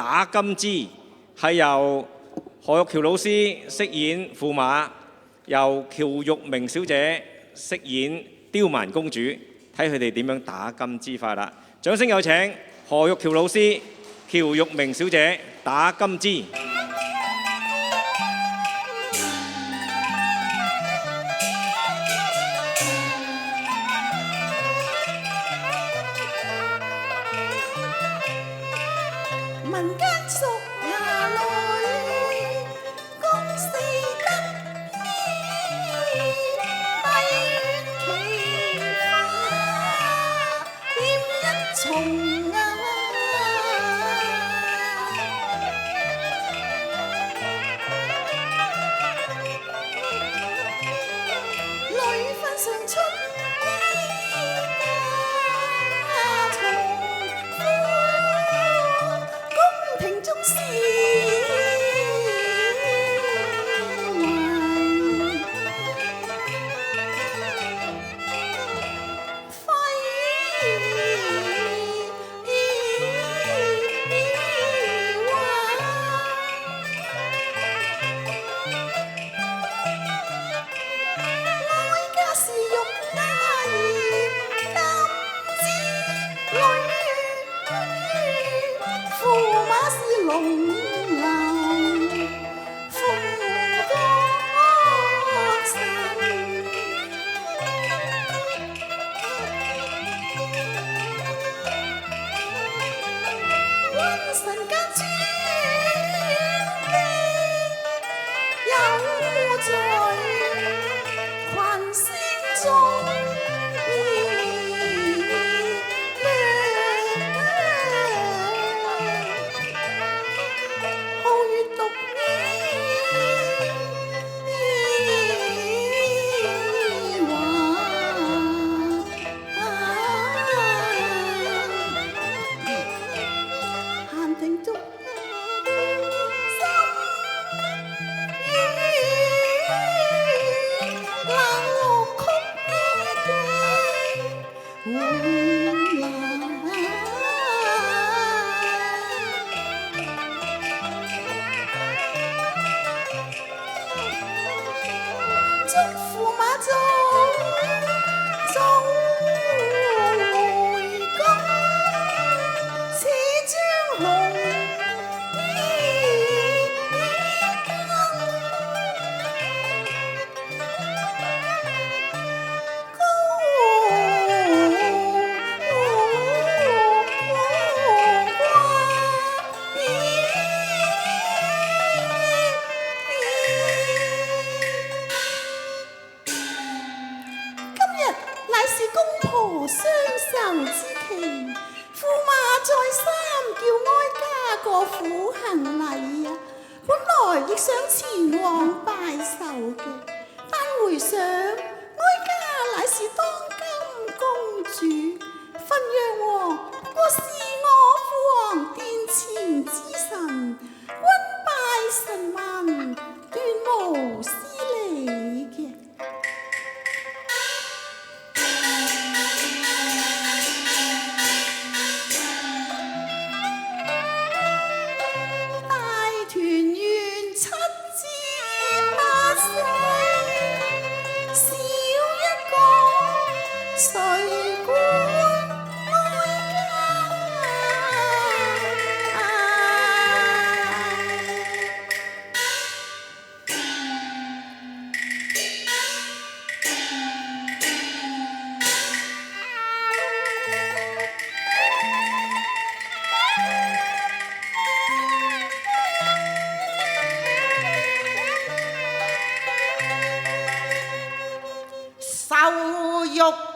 打金枝，係由何玉橋老師飾演駙馬，由喬玉明小姐飾演刁蠻公主，睇佢哋點樣打金枝法啦！掌聲有請何玉橋老師、喬玉明小姐打金枝。民間熟衙裏，公四得意，低奇花添一重啊！女分上春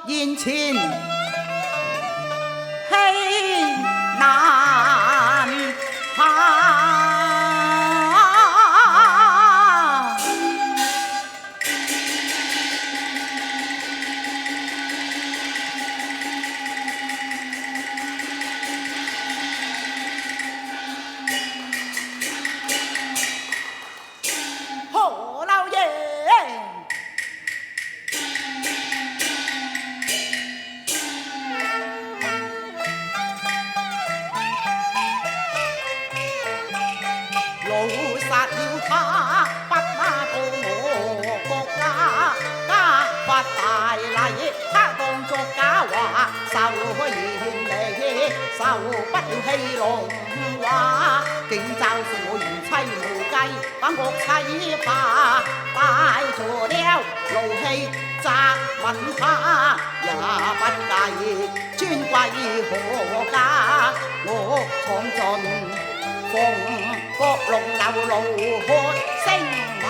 言前氣難下，何老爺。殺了他，不拿到我國家，家法大禮，他當作假話，受嚴厲，受不了戲弄話，竟嘲笑我賢妻無計，把惡妻怕，帶咗了怒氣責問他，也不計尊貴何家，我闖進鳳閣龍流怒喝聲罵。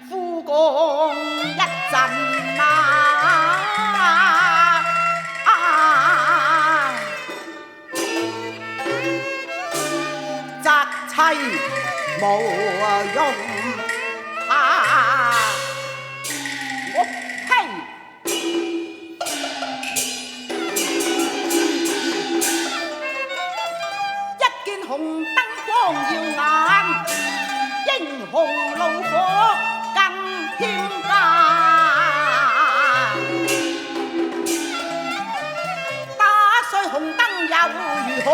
夫公一陣責妻無用我呸！一見紅燈光耀眼，英雄怒火更添加。打碎紅燈又如何？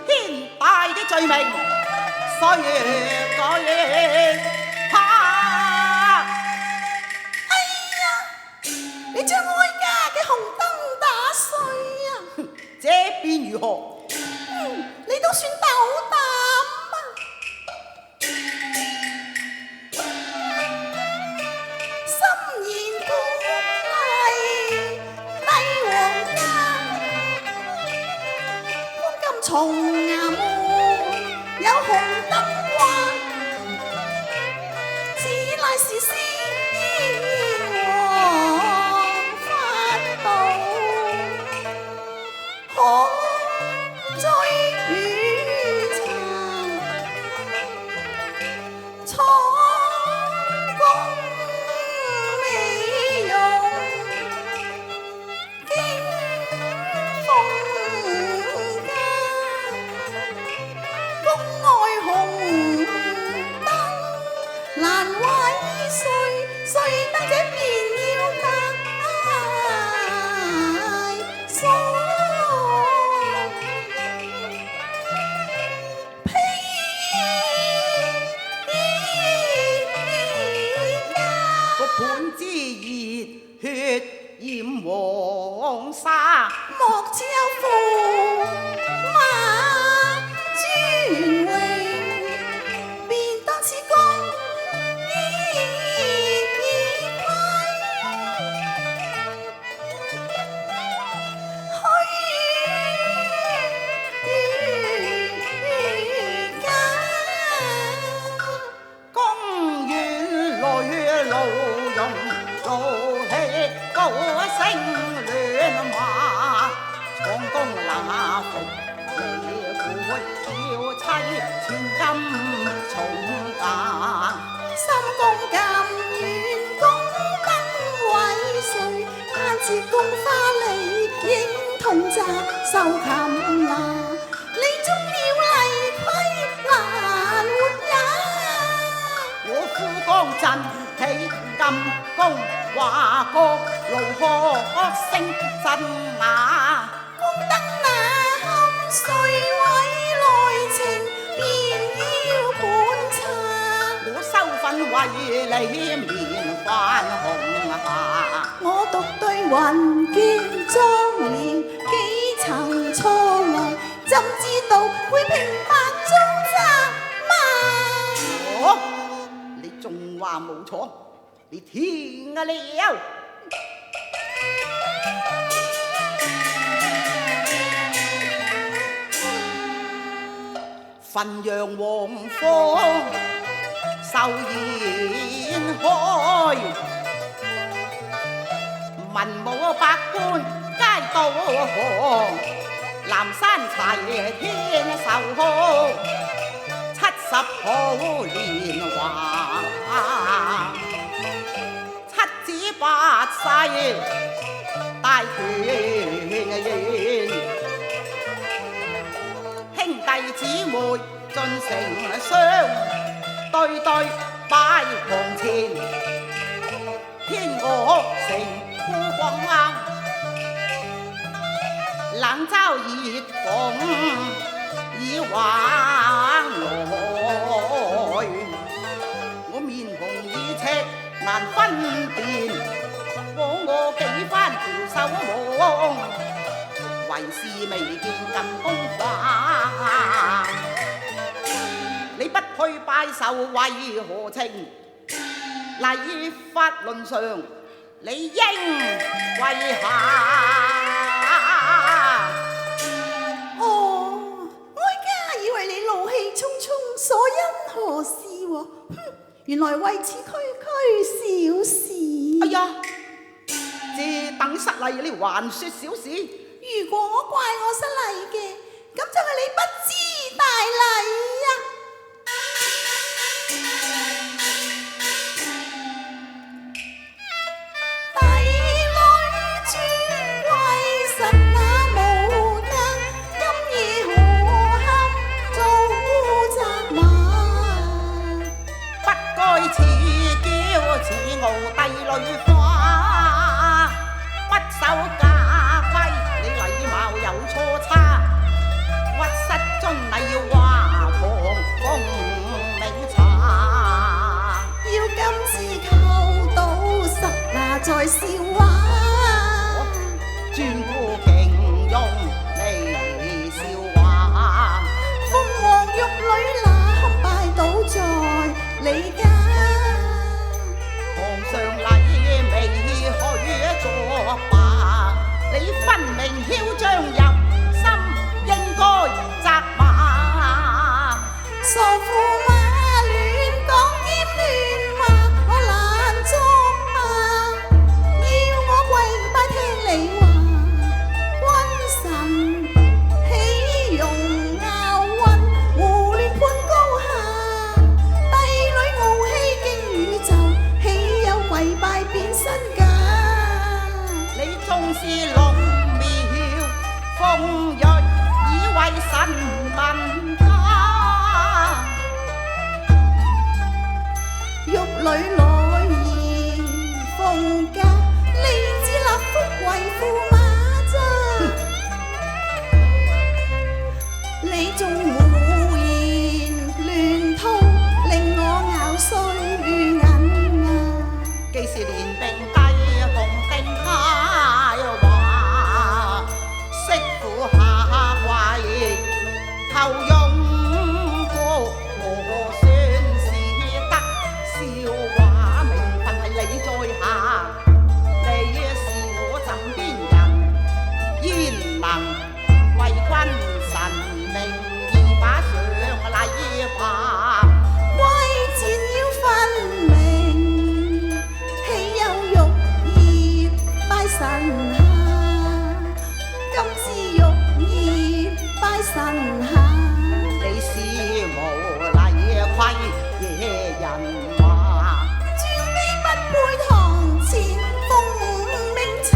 天大的罪名，誰舉他？你將哀家嘅紅燈打碎啊！這便如何？你都算鬥膽啊！心言鼓勵帝王家，光金重衙門有紅燈掛，此乃是先王法度，可追與查，闖宮美容，經風家，宮外紅燈難毀碎，碎得這便要大鎖。本之熱血染黃沙，莫只有駙馬尊榮，便當此公義虧。虛假公園裏路用怒氣高聲亂罵，闖宮那服你會叫妻千金重價。深宮咁遠，宮燈毀碎，攀折宮花里，應同摘收冚牙。你中了例規難活也。我夫江鎮起金宮，華國怒喝聲震牙。宮燈那堪碎毀內情，便要盤查。我收分為你面泛紅霞，我獨對雲卷妝奁，幾層錯來，怎知道會平白中責罵？哦，你仲話冇錯，你天啊了！汾陽黃火受宴開，文武百官皆到河，南山齊天壽號，70好年華，七子八世大團，兄弟姊妹盡成雙，對對拜堂前，天我成孤光啱，冷嘲熱諷已橫來，我面紅耳赤難分辨，我幾番扶手望，為是未見近東華。你不去拜壽為何情？禮法論上你應跪下。哦，哀家以為你怒氣沖沖，所因何事喎？哼，原來為此區區小事。哎呀，這等失禮你還說小事？如果怪我失禮嘅，咁就係你不知大禮呀！帝女尊貴神那無德，今夜何堪做責罵？不該似嬌似傲帝女花，不守家規你禮貌有錯差，屈膝遵禮話旁風明茶，要今次扣到實那在笑話，專顧形容你笑話，鳳凰玉女那堪拜倒在你家，皇上禮未許作罷，你分明囂張入心，應該責罵。傻駙馬亂講兼亂話，我難作罵。要我跪拜聽你話，君臣豈容拗混，胡亂判高下。帝女傲氣驚宇宙，豈有跪拜變身價？你縱是龍廟鳳銳，以為神民家，玉女來言鳳家，你只立福為駙馬咋？你仲胡言亂吐，令我咬碎銀牙。既是連並帝共定佳話，媳婦下跪求用過，我算是得笑話名分係你在下，你是我枕邊人，焉能為君臣名義把上禮吧？貴賤要分明，豈有玉葉拜神下？今次玉葉拜神下。你是無禮虧野人話，尊卑不配堂前奉明茶。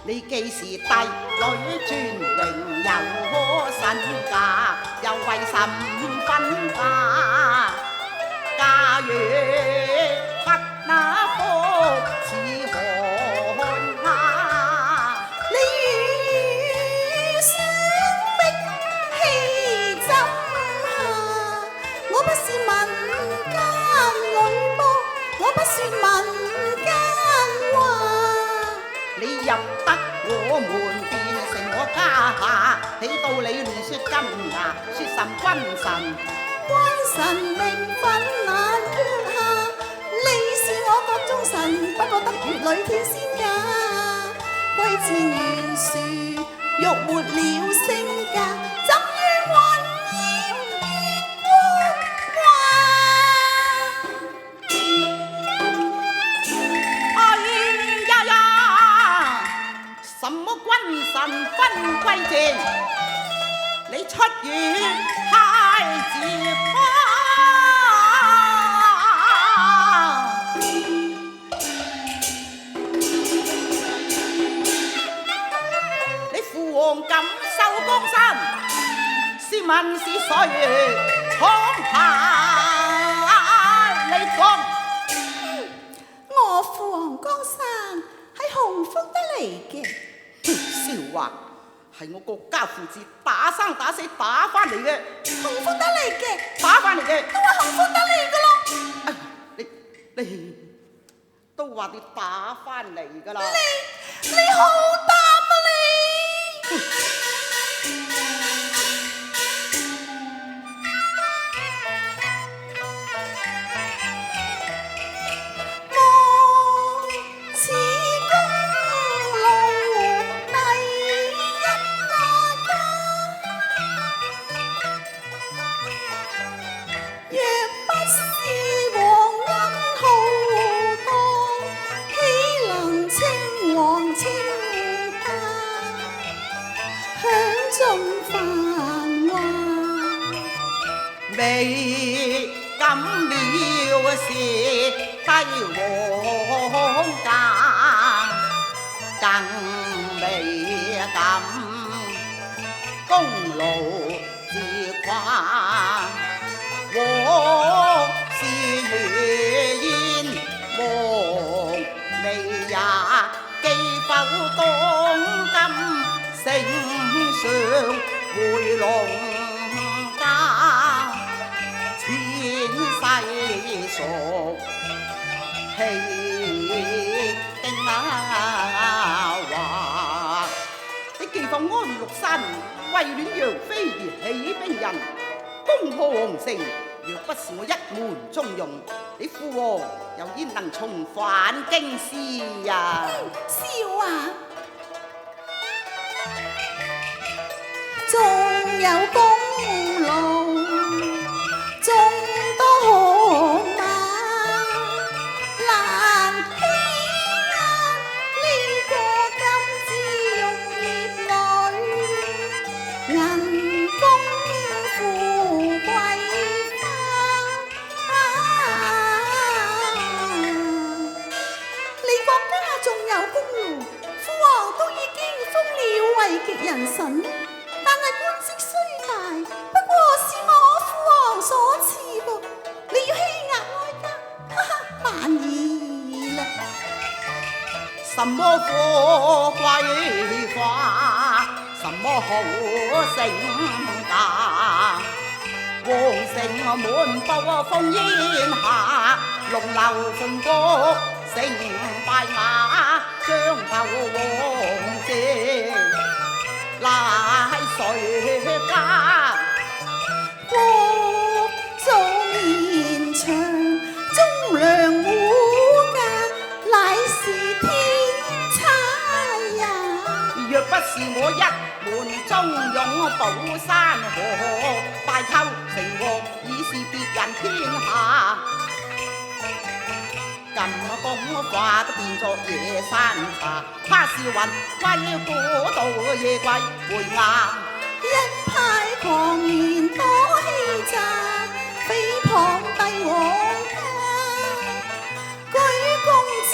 你既是帝女尊榮有身價，又為甚分化？假如不那福似何看下？你與相逼氣怎下？我不是民間女僕，我不說民間話。你入得我門變成我家下，起到你亂說真牙，說甚君臣？君臣名分難缺下，你是我國忠臣，不過得月裏天仙家。貴賤懸殊，欲沒了升價，怎於雲煙月光華？哎呀呀！什麼君臣分貴賤？你出於太子花。江山，試問是誰闖下你講？我父王江山係洪福得嚟嘅。笑話，係我國家父子打生打死打翻嚟嘅，洪福得嚟嘅，打翻嚟嘅。都話洪福得嚟嘅咯。哎呀，你都話你打翻嚟㗎啦。你好膽啊你！未敢藐視帝王家，更未敢功勞自誇。往事如煙，夢未也記否當今丞相回籠家。千世熟氣定話，你既放安祿山，為戀楊妃而起兵人，攻破皇城。若不是我一門中用，你父王又焉能重返京師呀？笑啊！仲有功勞，眾多號碼難欺壓，呢個金枝玉葉裏，銀宮富貴花。你國家仲有功勞，父王都已經封了位極人臣。但係官職雖大，不過是我父王所賜噃，你要欺壓哀家，難以啦。什麼富貴花，什麼好盛家，皇城滿布烽煙下，龍樓鳳閣成敗馬，將頭王謝。乃誰家？國祚綿長，忠良護駕，乃是天差呀！若不是我一門忠勇保山河，拜寇成王已是別人天下。金公法都變作野山茶，他是雲歸古道夜歸回岩。一派狂言多欺詐，誹謗帝王家。居公子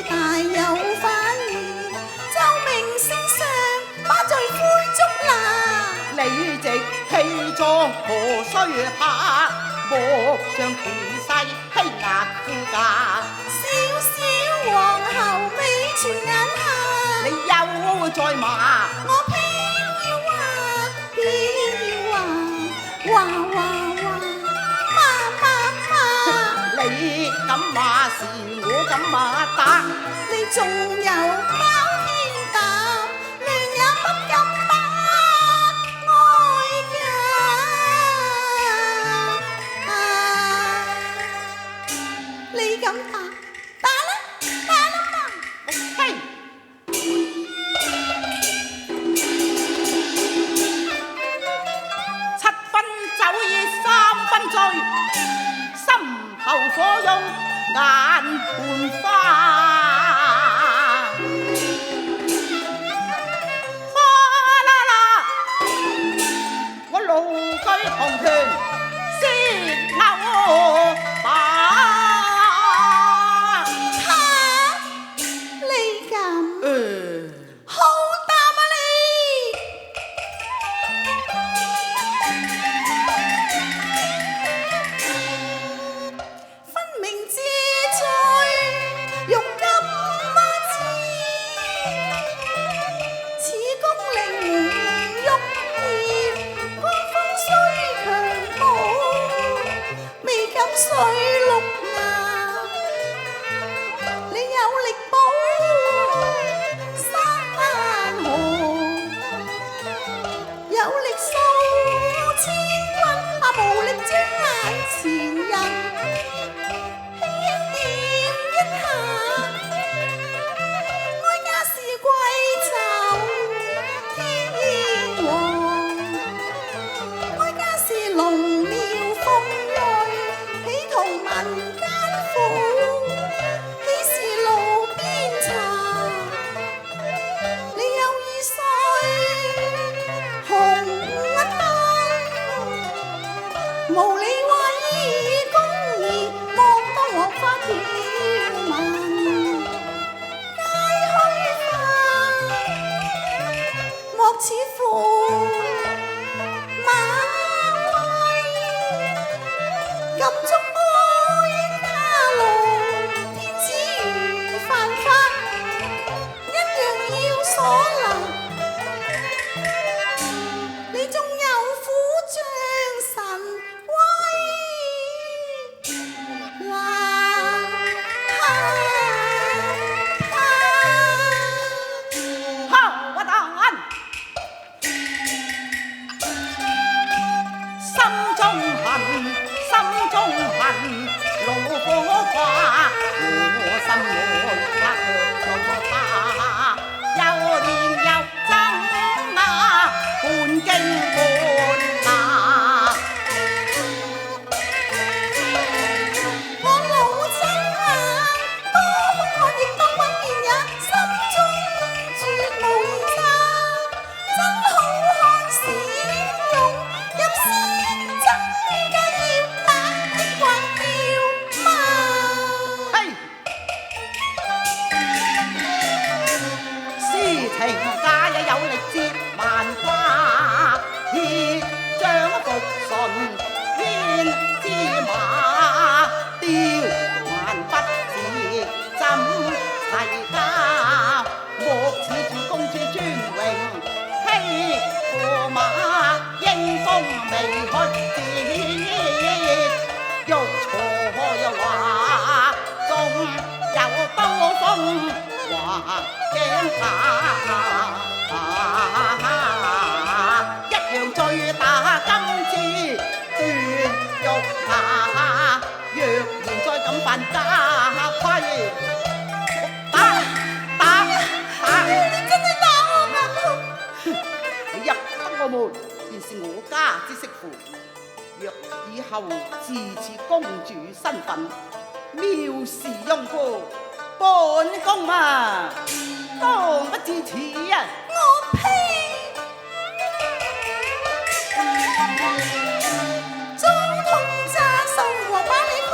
大有反意，奏明聖上把罪悔足啦。你直氣壯何須怕？莫將權勢欺壓夫家。小小皇后未傳眼下，你又再罵我偏要話，偏要話，話你敢罵是我敢罵打，你仲有包天膽，亂也不敢把哀家。你敢打？打啦，打啦嘛！嘿！七分酒意三分醉，心頭火湧眼半花。力保山河，有力掃千軍，無力將眼前人輕點一下。哀家是貴胄天王，哀家是龍廟鳳銳，喜同民間苦，喜是路邊茶。你有雨水紅一帶，無理話以公義，莫當惡花飄漫。莫似乎馬威，禁足哀家路，天子如犯法，一樣要鎖留。你仲有苦將神威難好啊蛋，心中恨，心中恨，怒火化，我心內也卻怒他，又憐又憎啊，半驚半怕。我老憎啊，多兇悍亦多轟然也，心中絕無言差。真好看使用，入詩真嘅要打的或要罵。嘿，詩情家也有力接萬花，鐵將復順天之馬，雕萬不似怎齊家，莫似住公主尊榮欺駙馬，英風未屈節，欲錯又話，仲有刀鋒華鏡下，一樣醉打金枝斷玉牙，若然再敢犯家規，打！你真係打我啊！你入得我門，便是我家之媳婦。若以後自恃公主身份，藐視庸夫，本宮嘛，當不至此啊！我呸！裝通詐受和把你開